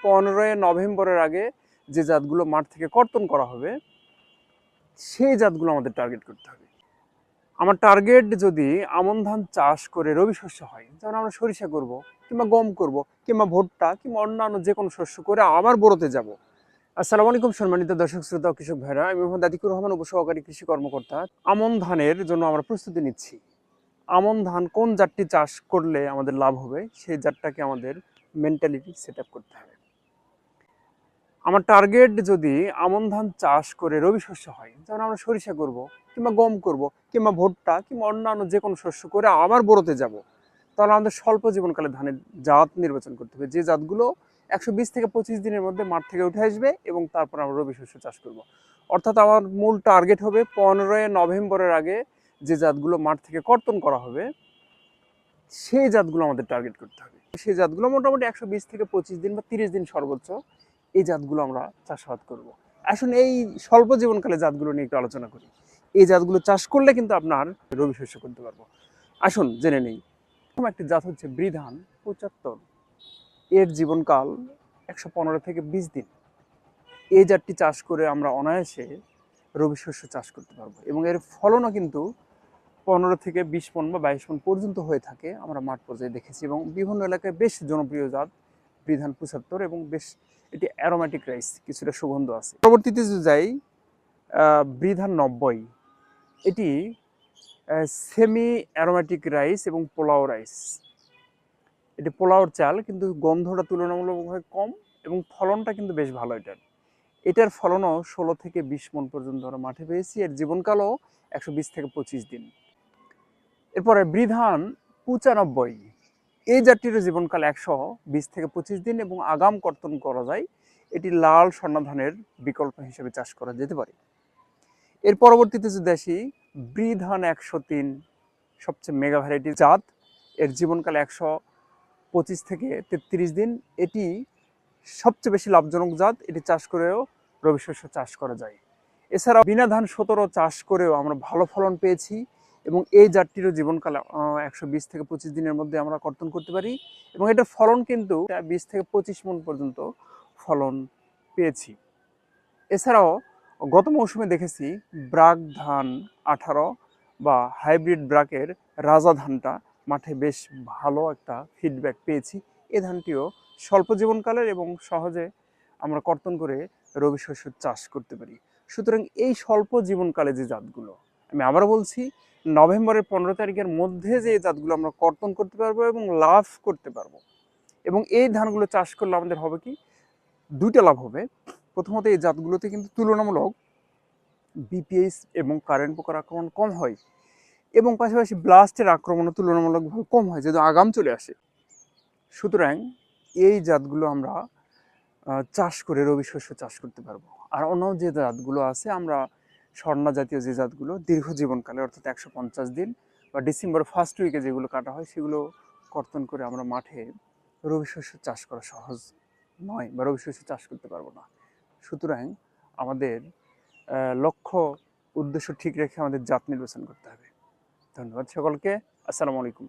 15 নভেম্বরের আগে যে জাতগুলো মাঠ থেকে কর্তন করা হবে সেই জাতগুলো আমাদের টার্গেট করতে হবে। আমার টার্গেট যদি আমন ধান চাষ করে রবি শস্য হয়, যেমন আমরা সরিষা করব কিংবা গম করব কিংবা ভুট্টা কিংবা অন্যান্য যে কোনো শস্য করে আবার বোরোতে যাব। আসসালামু আলাইকুম সম্মানিত দর্শক শ্রোতা ও কৃষক ভাইরা, আমি মোহাম্মদ আতিকুর রহমান, উপসহকারী কৃষি কর্মকর্তা। আমন ধানের জন্য আমরা প্রস্তুতি নিচ্ছি। আমন ধান কোন জাতটি চাষ করলে আমাদের লাভ হবে সেই জাতটাকে আমাদের মেন্টালিটি সেট আপ করতে হবে। আমার টার্গেট যদি আমন ধান চাষ করে রবি শস্য হয়, যেমন আমরা সরিষা করব কিংবা গম করব কিংবা ভুট্টা কিংবা অন্যান্য যে কোনো শস্য করে আবার বোরোতে যাব, তাহলে আমাদের স্বল্প জীবনকালে ধানের জাত নির্বাচন করতে হবে, যে জাতগুলো 120 থেকে 25 দিনের মধ্যে মাঠ থেকে উঠে আসবে এবং তারপর আমরা রবি শস্য চাষ করব। অর্থাৎ আমার মূল টার্গেট হবে 15 নভেম্বরের আগে যে জাতগুলো মাঠ থেকে কর্তন করা হবে সেই জাতগুলো আমাদের টার্গেট করতে হবে। সেই জাতগুলো মোটামুটি 120 থেকে 25 দিন বা 30 দিন সর্বোচ্চ এই জাতগুলো আমরা চাষাবাদ করব। আসুন এই স্বল্প জীবনকালে জাতগুলো নিয়ে একটু আলোচনা করি। এই জাতগুলো চাষ করলে কিন্তু আপনার রবি শস্য করতে পারবো। আসুন জেনে নেই। প্রথম একটি জাত হচ্ছে বৃধান 75। এর জীবনকাল 115 থেকে 20 দিন। এই জাতটি চাষ করে আমরা অনায়াসে রবি শস্য চাষ করতে পারবো এবং এর ফলনও কিন্তু 15 থেকে 20 মণ বা 22 মণ পর্যন্ত হয়ে থাকে, আমরা মাঠ পর্যায়ে দেখেছি। এবং বিভিন্ন এলাকায় বেশ জনপ্রিয় জাত বৃধান 75 এবং বেশ এটি অ্যারোমেটিক রাইস, কিছুটা সুগন্ধ আছে। পরবর্তীতে যদি যাই, বৃধান 90, এটি সেমি অ্যারোমেটিক রাইস এবং পোলাও রাইস। এটি পোলাওর চাল, কিন্তু গন্ধটা তুলনামূলকভাবে কম এবং ফলনটা কিন্তু বেশ ভালো। এটার ফলনও 16 থেকে 20 মণ পর্যন্ত আমরা মাঠে পেয়েছি। এর জীবনকালও 120 থেকে 25 দিন। এরপরে বৃধান 95, এই জাতটির জীবনকাল 120 থেকে 25 দিন এবং আগাম কর্তন করা যায়। এটি লাল স্বর্ণ ধানের বিকল্প হিসেবে চাষ করা যেতে পারে। এর পরবর্তীতে যদি আসি, বৃধান 103, সবচেয়ে মেগা ভ্যারাইটি জাত। এর জীবনকাল 125 থেকে 33 দিন। এটি সবচেয়ে বেশি লাভজনক জাত। এটি চাষ করেও রবি শস্য চাষ করা যায়। এছাড়াও বিনা ধান 17 চাষ করেও আমরা ভালো ফলন পেয়েছি এবং এই জাতটিরও জীবনকাল 120 থেকে 25 দিনের মধ্যে আমরা কর্তন করতে পারি এবং এটার ফলন কিন্তু 20 থেকে 25 মণ পর্যন্ত ফলন পেয়েছি। এছাড়াও গত মৌসুমে দেখেছি ব্রাক ধান 18 বা হাইব্রিড ব্রাকের রাজা ধানটা মাঠে বেশ ভালো একটা ফিডব্যাক পেয়েছি। এই ধানটিও স্বল্প জীবনকালের এবং সহজে আমরা কর্তন করে রবি শস্য চাষ করতে পারি। সুতরাং এই স্বল্প জীবনকালে যে জাতগুলো, আমি আবার বলছি, নভেম্বরের 15 তারিখের মধ্যে যে জাতগুলো আমরা কর্তন করতে পারবো এবং লাভ করতে পারবো, এবং এই ধানগুলো চাষ করলে আমাদের হবে কি, দুইটা লাভ হবে। প্রথমত, এই জাতগুলোতে কিন্তু তুলনামূলক বিপিএস এবং কারেন্ট পোকার আক্রমণ কম হয় এবং পাশাপাশি ব্লাস্টের আক্রমণও তুলনামূলকভাবে কম হয়, যেহেতু আগাম চলে আসে। সুতরাং এই জাতগুলো আমরা চাষ করে রবি শস্য চাষ করতে পারবো। আর অন্য যে জাতগুলো আছে, আমরা স্বর্ণা জাতীয় যে জাতগুলো দীর্ঘ জীবনকালে, অর্থাৎ 150 দিন বা ডিসেম্বর ফার্স্ট উইকে যেগুলো কাটা হয়, সেগুলো কর্তন করে আমরা মাঠে রবি শস্য চাষ করা সহজ নয় বা রবি শস্য চাষ করতে পারবো না। সুতরাং আমাদের লক্ষ্য উদ্দেশ্য ঠিক রেখে আমাদের জাত নির্বাচন করতে হবে। ধন্যবাদ সকলকে। আসসালামু আলাইকুম।